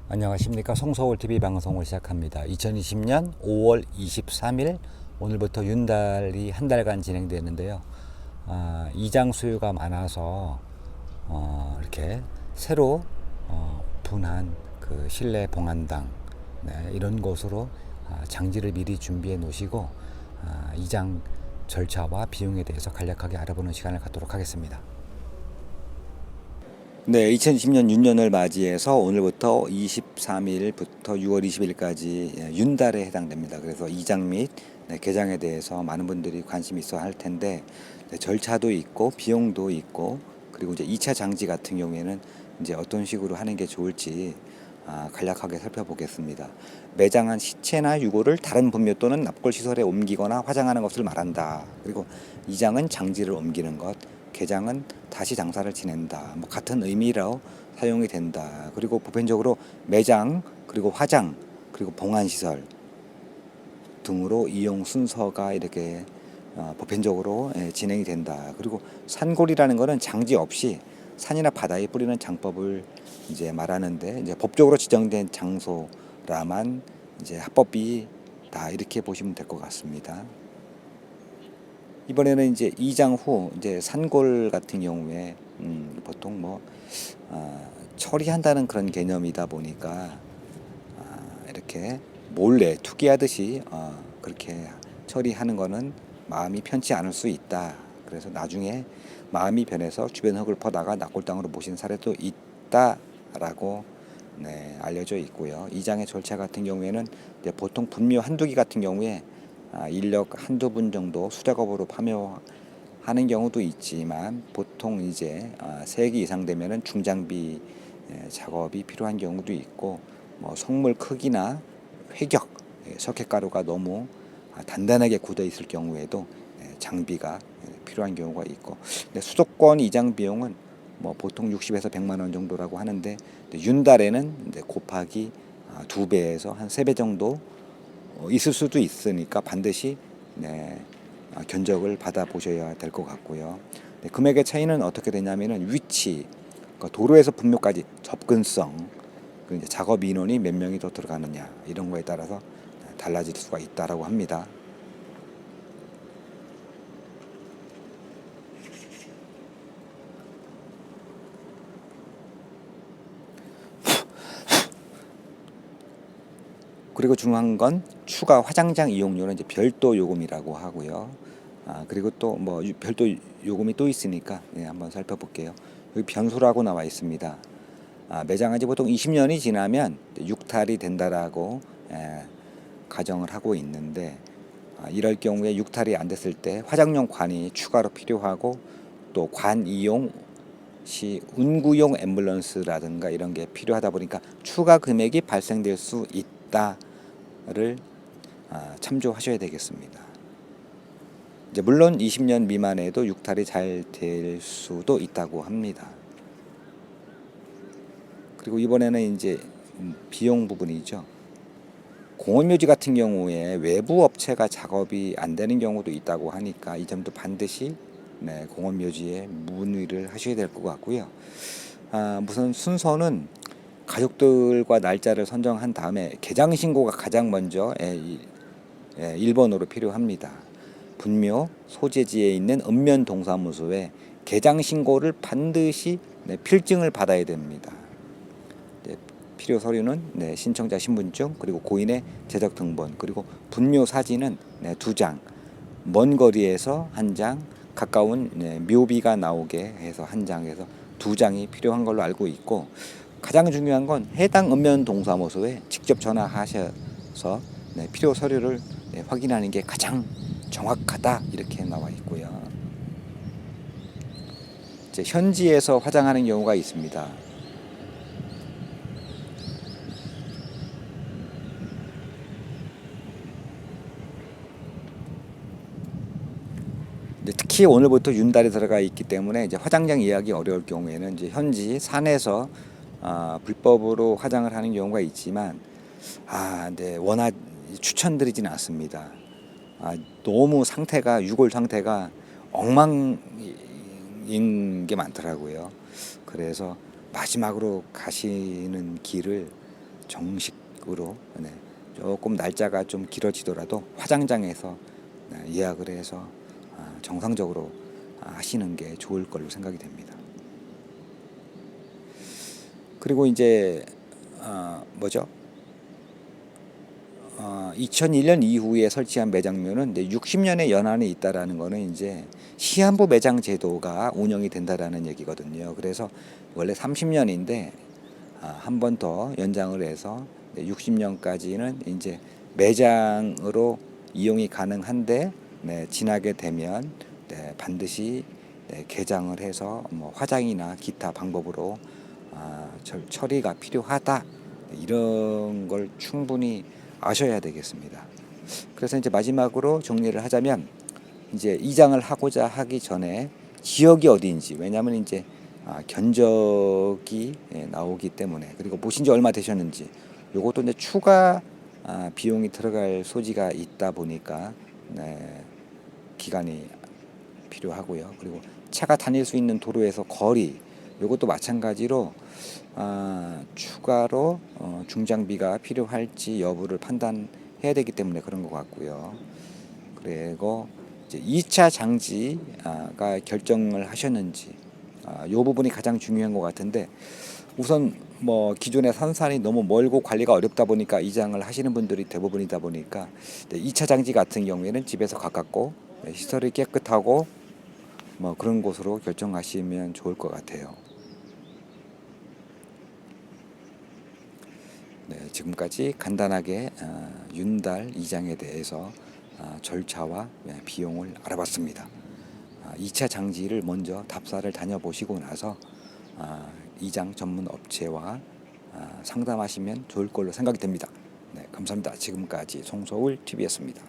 안녕하십니까. 송서울TV 방송을 시작합니다. 2020년 5월 23일 오늘부터 윤달이 한 달간 진행되는데요. 이장 수요가 많아서 이렇게 새로 분한 그 실내 봉안당, 이런 곳으로 장지를 미리 준비해 놓으시고 이장 절차와 비용에 대해서 간략하게 알아보는 시간을 갖도록 하겠습니다. 네, 2020년 윤년을 맞이해서 오늘부터 23일부터 6월 20일까지 윤달에 해당됩니다. 그래서 이장 및 개장에 대해서 많은 분들이 관심이 있어 할 텐데, 절차도 있고 비용도 있고, 그리고 이제 2차 장지 같은 경우에는 이제 어떤 식으로 하는 게 좋을지 간략하게 살펴보겠습니다. 매장한 시체나 유골을 다른 분묘 또는 납골 시설에 옮기거나 화장하는 것을 말한다. 그리고 이장은 장지를 옮기는 것, 개장은 다시 장사를 지낸다. 같은 의미로 사용이 된다. 그리고 보편적으로 매장, 그리고 화장, 그리고 봉안시설 등으로 이용 순서가 이렇게 보편적으로 진행이 된다. 그리고 산골이라는 것은 장지 없이 산이나 바다에 뿌리는 장법을 이제 말하는데, 이제 법적으로 지정된 장소라만 이제 합법이다, 이렇게 보시면 될 것 같습니다. 이번에는 이제 이장 후 이제 산골 같은 경우에 보통 처리한다는 그런 개념이다 보니까 이렇게 몰래 투기하듯이 그렇게 처리하는 거는 마음이 편치 않을 수 있다. 그래서 나중에 마음이 변해서 주변 흙을 퍼다가 납골당으로 모신 사례도 있다라고 알려져 있고요. 이장의 절차 같은 경우에는 이제 보통 분묘 한두 기 같은 경우에 인력 한두 분 정도 수작업으로 파묘하는 경우도 있지만, 보통 이제 3기 이상 되면은 중장비 작업이 필요한 경우도 있고, 성물 크기나 회격, 석회가루가 너무 단단하게 굳어 있을 경우에도 장비가 필요한 경우가 있고, 수도권 이장 비용은 보통 60에서 100만 원 정도라고 하는데, 윤달에는 곱하기 2배에서 한 3배 정도 있을 수도 있으니까 반드시 견적을 받아 보셔야 될 것 같고요. 금액의 차이는 어떻게 되냐면은 위치, 그러니까 도로에서 분묘까지 접근성, 그리고 이제 작업 인원이 몇 명이 더 들어가느냐, 이런 거에 따라서 달라질 수가 있다라고 합니다. 그리고 중요한 건 추가 화장장 이용료는 이제 별도 요금이라고 하고요. 그리고 또 별도 요금이 또 있으니까 한번 살펴볼게요. 여기 변소라고 나와 있습니다. 매장한 지 보통 20년이 지나면 육탈이 된다라고 가정을 하고 있는데, 이럴 경우에 육탈이 안 됐을 때 화장용 관이 추가로 필요하고, 또 관 이용 시 운구용 앰뷸런스라든가 이런 게 필요하다 보니까 추가 금액이 발생될 수 있다를 참조하셔야 되겠습니다. 이제 물론 20년 미만에도 육탈이 잘 될 수도 있다고 합니다. 그리고 이번에는 이제 비용 부분이죠. 공원묘지 같은 경우에 외부 업체가 작업이 안 되는 경우도 있다고 하니까 이 점도 반드시 공원묘지에 문의를 하셔야 될 것 같고요. 우선 순서는 가족들과 날짜를 선정한 다음에 개장 신고가 가장 먼저 1번으로 필요합니다. 분묘 소재지에 있는 읍면 동사무소에 개장 신고를 반드시 필증을 받아야 됩니다. 필요 서류는 신청자 신분증, 그리고 고인의 재적 등본, 그리고 분묘 사진은 2장, 먼 거리에서 1장, 가까운 묘비가 나오게 해서 1장에서 2장이 필요한 걸로 알고 있고, 가장 중요한 건 해당 읍면 동사무소에 직접 전화하셔서 필요 서류를 확인하는 게 가장 정확하다, 이렇게 나와 있고요. 이제 현지에서 화장하는 경우가 있습니다. 특히 오늘부터 윤달이 들어가 있기 때문에 이제 화장장 예약이 어려울 경우에는 이제 현지 산에서 불법으로 화장을 하는 경우가 있지만, 워낙 추천드리지는 않습니다. 너무 상태가, 유골 상태가 엉망인 게 많더라고요. 그래서 마지막으로 가시는 길을 정식으로 조금 날짜가 좀 길어지더라도 화장장에서 예약을 해서 정상적으로 하시는 게 좋을 걸로 생각이 됩니다. 그리고 이제 뭐죠? 2001년 이후에 설치한 매장료는 이제 60년의 연한이 있다라는 거는 이제 시한부 매장 제도가 운영이 된다라는 얘기거든요. 그래서 원래 30년인데 한 번 더 연장을 해서 60년까지는 이제 매장으로 이용이 가능한데 지나게 되면 반드시 개장을 해서 뭐 화장이나 기타 방법으로 처리가 필요하다, 이런 걸 충분히 아셔야 되겠습니다. 그래서 이제 마지막으로 정리를 하자면, 이제 이장을 하고자 하기 전에 지역이 어디인지, 왜냐하면 이제 견적이 나오기 때문에, 그리고 모신 지 얼마 되셨는지, 요것도 이제 추가 비용이 들어갈 소지가 있다 보니까 기간이 필요하고요. 그리고 차가 다닐 수 있는 도로에서 거리, 요것도 마찬가지로 추가로 중장비가 필요할지 여부를 판단해야 되기 때문에 그런 것 같고요. 그리고 이제 2차 장지가 결정을 하셨는지, 이 부분이 가장 중요한 것 같은데, 우선 뭐 기존의 산산이 너무 멀고 관리가 어렵다 보니까 이장을 하시는 분들이 대부분이다 보니까 2차 장지 같은 경우에는 집에서 가깝고 시설이 깨끗하고 뭐 그런 곳으로 결정하시면 좋을 것 같아요. 지금까지 간단하게 윤달 이장에 대해서 절차와 비용을 알아봤습니다. 2차 장지를 먼저 답사를 다녀보시고 나서 이장 전문 업체와 상담하시면 좋을 걸로 생각이 됩니다. 감사합니다. 지금까지 송서울 TV였습니다.